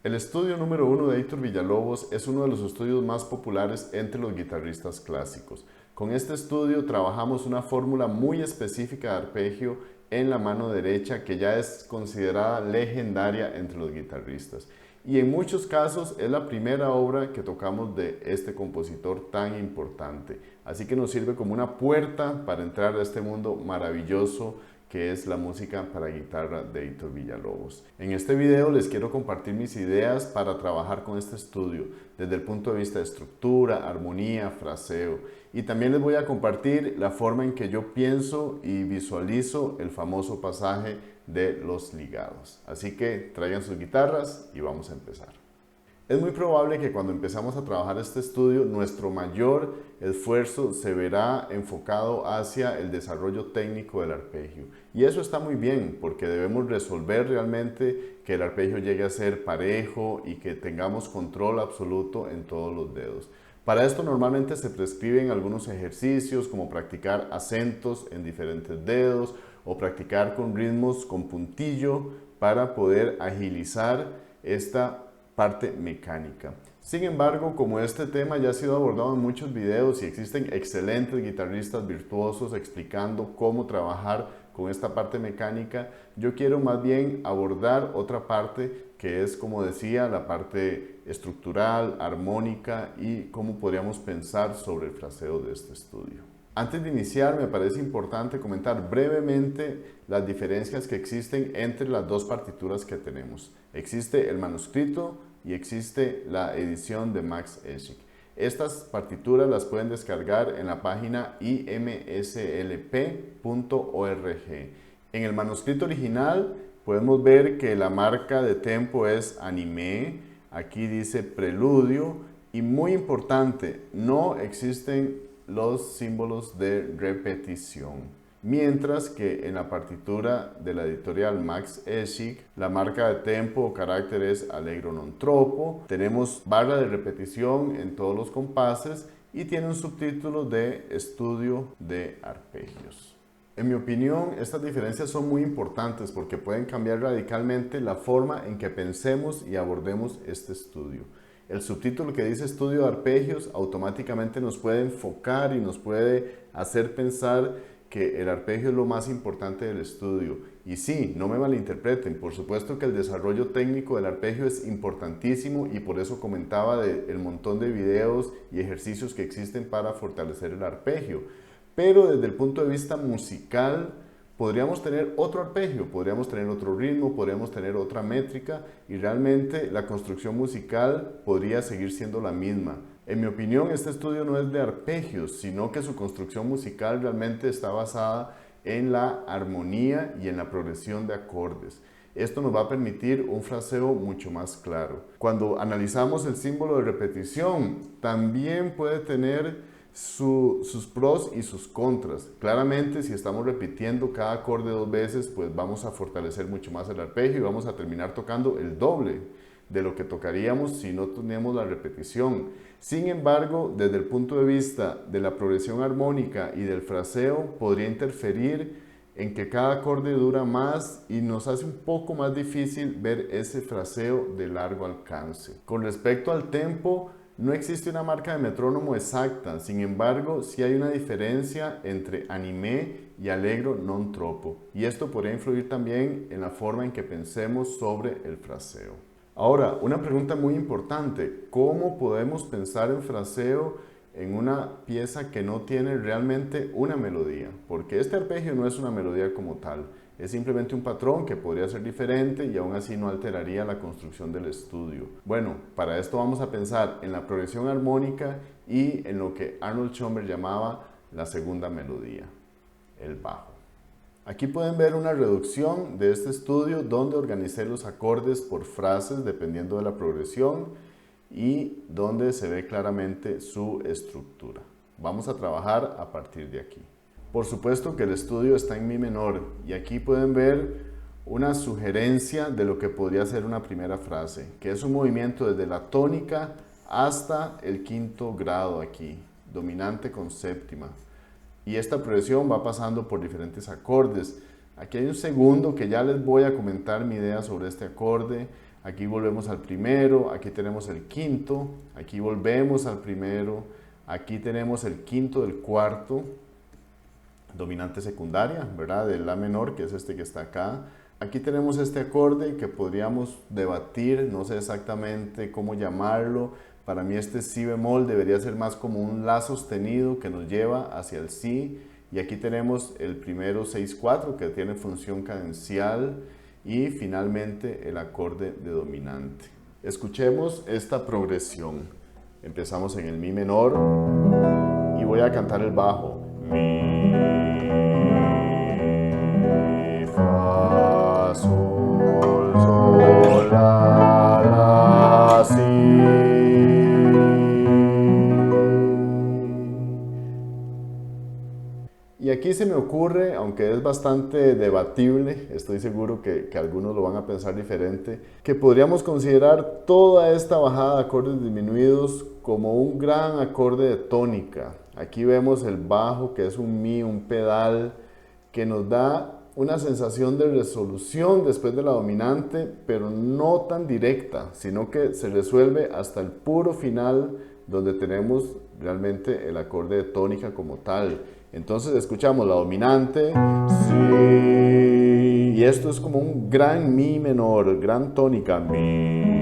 El estudio número 1 de Héctor Villalobos es uno de los estudios más populares entre los guitarristas clásicos. Con este estudio trabajamos una fórmula muy específica de arpegio en la mano derecha que ya es considerada legendaria entre los guitarristas. Y en muchos casos es la primera obra que tocamos de este compositor tan importante. Así que nos sirve como una puerta para entrar a este mundo maravilloso que es la música para guitarra de Héctor Villalobos. En este video les quiero compartir mis ideas para trabajar con este estudio desde el punto de vista de estructura, armonía, fraseo, y también les voy a compartir la forma en que yo pienso y visualizo el famoso pasaje de los ligados. Así que traigan sus guitarras y vamos a empezar. Es muy probable que cuando empezamos a trabajar este estudio, nuestro mayor esfuerzo se verá enfocado hacia el desarrollo técnico del arpegio. Y eso está muy bien, porque debemos resolver realmente que el arpegio llegue a ser parejo y que tengamos control absoluto en todos los dedos. Para esto normalmente se prescriben algunos ejercicios como practicar acentos en diferentes dedos o practicar con ritmos con puntillo para poder agilizar esta parte mecánica. Sin embargo, como este tema ya ha sido abordado en muchos videos y existen excelentes guitarristas virtuosos explicando cómo trabajar con esta parte mecánica, yo quiero más bien abordar otra parte que es, como decía, la parte estructural, armónica y cómo podríamos pensar sobre el fraseo de este estudio. Antes de iniciar, me parece importante comentar brevemente las diferencias que existen entre las dos partituras que tenemos. Existe el manuscrito y existe la edición de Max Eschig. Estas partituras las pueden descargar en la página imslp.org. En el manuscrito original podemos ver que la marca de tempo es anime, aquí dice preludio y muy importante, no existen los símbolos de repetición. Mientras que en la partitura de la editorial Max Eschig, la marca de tempo o carácter es allegro non troppo, tenemos barra de repetición en todos los compases y tiene un subtítulo de estudio de arpegios. En mi opinión, estas diferencias son muy importantes porque pueden cambiar radicalmente la forma en que pensemos y abordemos este estudio. El subtítulo que dice estudio de arpegios automáticamente nos puede enfocar y nos puede hacer pensar que el arpegio es lo más importante del estudio. Y sí, no me malinterpreten, por supuesto que el desarrollo técnico del arpegio es importantísimo y por eso comentaba del montón de videos y ejercicios que existen para fortalecer el arpegio. Pero desde el punto de vista musical, podríamos tener otro arpegio, podríamos tener otro ritmo, podríamos tener otra métrica y realmente la construcción musical podría seguir siendo la misma. En mi opinión, este estudio no es de arpegios, sino que su construcción musical realmente está basada en la armonía y en la progresión de acordes. Esto nos va a permitir un fraseo mucho más claro. Cuando analizamos el símbolo de repetición, también puede tener sus pros y sus contras. Claramente, si estamos repitiendo cada acorde dos veces, pues vamos a fortalecer mucho más el arpegio y vamos a terminar tocando el doble de lo que tocaríamos si no tenemos la repetición. Sin embargo, desde el punto de vista de la progresión armónica y del fraseo, podría interferir en que cada acorde dura más y nos hace un poco más difícil ver ese fraseo de largo alcance. Con respecto al tempo, no existe una marca de metrónomo exacta, sin embargo, sí hay una diferencia entre anime y allegro non troppo, y esto podría influir también en la forma en que pensemos sobre el fraseo. Ahora, una pregunta muy importante, ¿cómo podemos pensar en fraseo en una pieza que no tiene realmente una melodía? Porque este arpegio no es una melodía como tal, es simplemente un patrón que podría ser diferente y aún así no alteraría la construcción del estudio. Bueno, para esto vamos a pensar en la progresión armónica y en lo que Arnold Schoenberg llamaba la segunda melodía, el bajo. Aquí pueden ver una reducción de este estudio donde organicé los acordes por frases dependiendo de la progresión y donde se ve claramente su estructura. Vamos a trabajar a partir de aquí. Por supuesto que el estudio está en mi menor y aquí pueden ver una sugerencia de lo que podría ser una primera frase, que es un movimiento desde la tónica hasta el quinto grado aquí, dominante con séptima. Y esta progresión va pasando por diferentes acordes. Aquí hay un segundo que ya les voy a comentar mi idea sobre este acorde. Aquí volvemos al primero, aquí tenemos el quinto, aquí volvemos al primero, aquí tenemos el quinto del cuarto, dominante secundaria, ¿verdad? Del La menor, que es este que está acá. Aquí tenemos este acorde que podríamos debatir, no sé exactamente cómo llamarlo. Para mí este si bemol debería ser más como un la sostenido que nos lleva hacia el si. Y aquí tenemos el primero 6-4 que tiene función cadencial y finalmente el acorde de dominante. Escuchemos esta progresión. Empezamos en el mi menor y voy a cantar el bajo. Mi, fa, sol, sol, la, si. Y aquí se me ocurre, aunque es bastante debatible, estoy seguro que algunos lo van a pensar diferente, que podríamos considerar toda esta bajada de acordes disminuidos como un gran acorde de tónica. Aquí vemos el bajo, que es un mi, un pedal, que nos da una sensación de resolución después de la dominante, pero no tan directa, sino que se resuelve hasta el puro final, donde tenemos realmente el acorde de tónica como tal. Entonces escuchamos la dominante, si, y esto es como un gran mi menor, gran tónica, mi.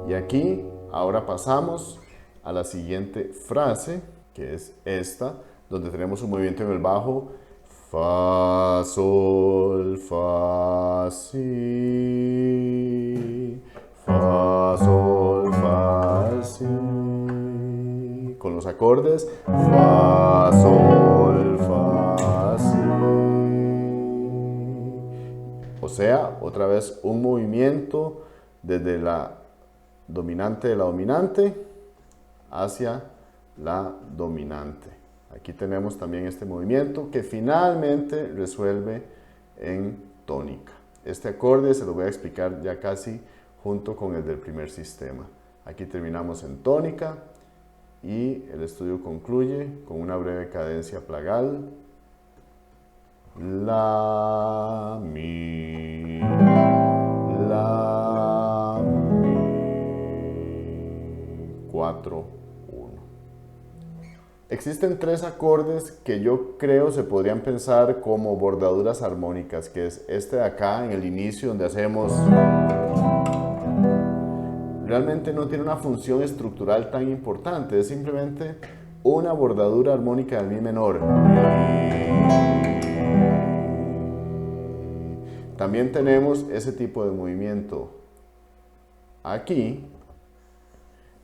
Y aquí ahora pasamos a la siguiente frase, que es esta, donde tenemos un movimiento en el bajo, fa, sol, fa, si, fa, sol, fa, si, con los acordes, fa, sol, fa, si. O sea, otra vez un movimiento desde la dominante de la dominante hacia la dominante. Aquí tenemos también este movimiento que finalmente resuelve en tónica. Este acorde se lo voy a explicar ya casi junto con el del primer sistema. Aquí terminamos en tónica y el estudio concluye con una breve cadencia plagal. La, mi, la, mi, 4, 1. Existen tres acordes que yo creo se podrían pensar como bordaduras armónicas, que es este de acá en el inicio donde hacemos... Realmente no tiene una función estructural tan importante, es simplemente una bordadura armónica del mi menor. También tenemos ese tipo de movimiento aquí,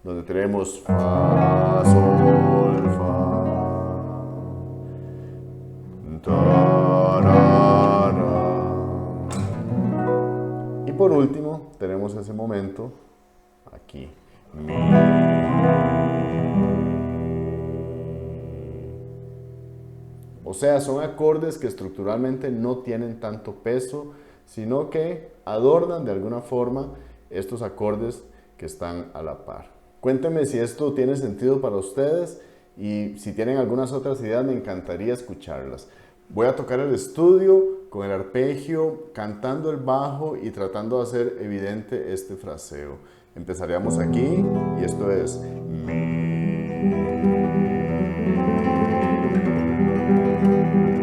donde tenemos fa, sol, fa, ta, ra, ra. Y por último tenemos ese momento aquí, mi. O sea, son acordes que estructuralmente no tienen tanto peso, sino que adornan de alguna forma estos acordes que están a la par. Cuéntenme si esto tiene sentido para ustedes y si tienen algunas otras ideas me encantaría escucharlas. Voy a tocar el estudio con el arpegio, cantando el bajo y tratando de hacer evidente este fraseo. Empezaríamos aquí y esto es mi,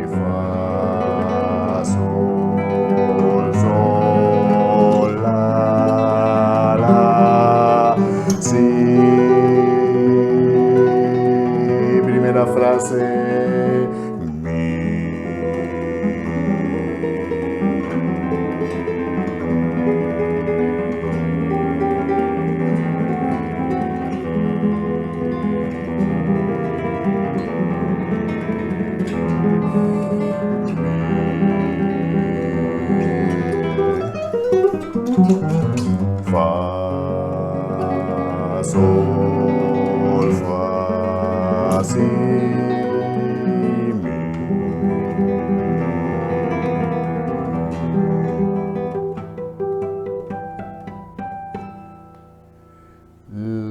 fa, sol, sol, la, si. Primera frase, mi. Fa, sol, fa, si, mi.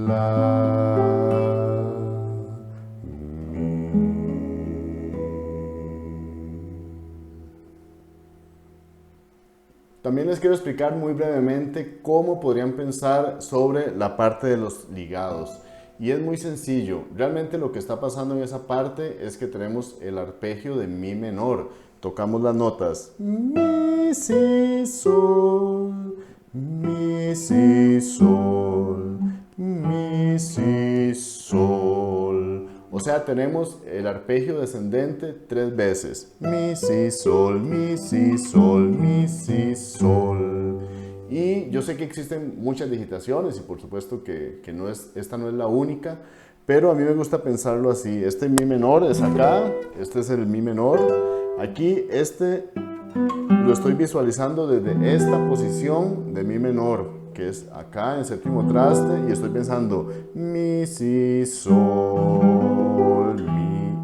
La, También les quiero explicar muy brevemente cómo podrían pensar sobre la parte de los ligados. Y es muy sencillo. Realmente lo que está pasando en esa parte es que tenemos el arpegio de mi menor. Tocamos las notas mi, si, sol, mi, si, sol, mi, si, sol. O sea, tenemos el arpegio descendente 3 veces. Mi, si, sol, mi, si, sol, mi, si, sol. Y yo sé que existen muchas digitaciones y por supuesto que esta no es la única, pero a mí me gusta pensarlo así. Este mi menor es acá, este es el mi menor. Aquí este lo estoy visualizando desde esta posición de mi menor, que es acá en séptimo traste, y estoy pensando mi, si, sol,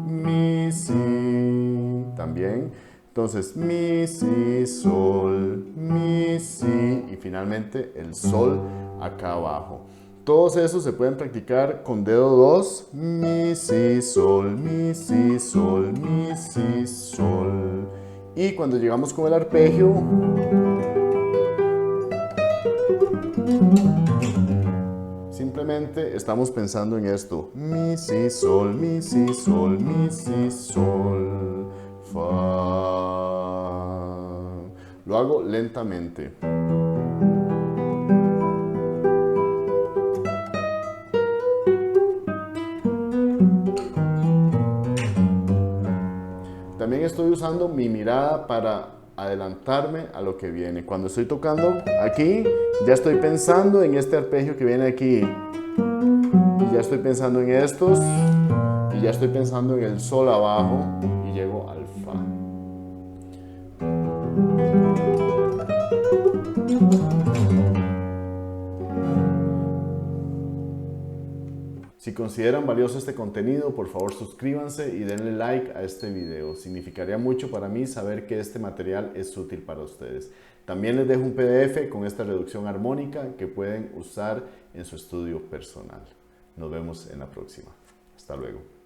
mi, si, también. Entonces, mi, si, sol, mi, si, y finalmente el sol acá abajo. Todos esos se pueden practicar con dedo 2, mi, si, sol, mi, si, sol, mi, si, sol. Y cuando llegamos con el arpegio, simplemente estamos pensando en esto. Mi, si, sol, mi, si, sol, mi, si, sol, fa. Lo hago lentamente. También estoy usando mi mirada para adelantarme a lo que viene. Cuando estoy tocando aquí, ya estoy pensando en este arpegio que viene aquí. Y ya estoy pensando en estos. Y ya estoy pensando en el sol abajo. Y llego al fa. Si consideran valioso este contenido, por favor suscríbanse y denle like a este video. Significaría mucho para mí saber que este material es útil para ustedes. También les dejo un PDF con esta reducción armónica que pueden usar en su estudio personal. Nos vemos en la próxima. Hasta luego.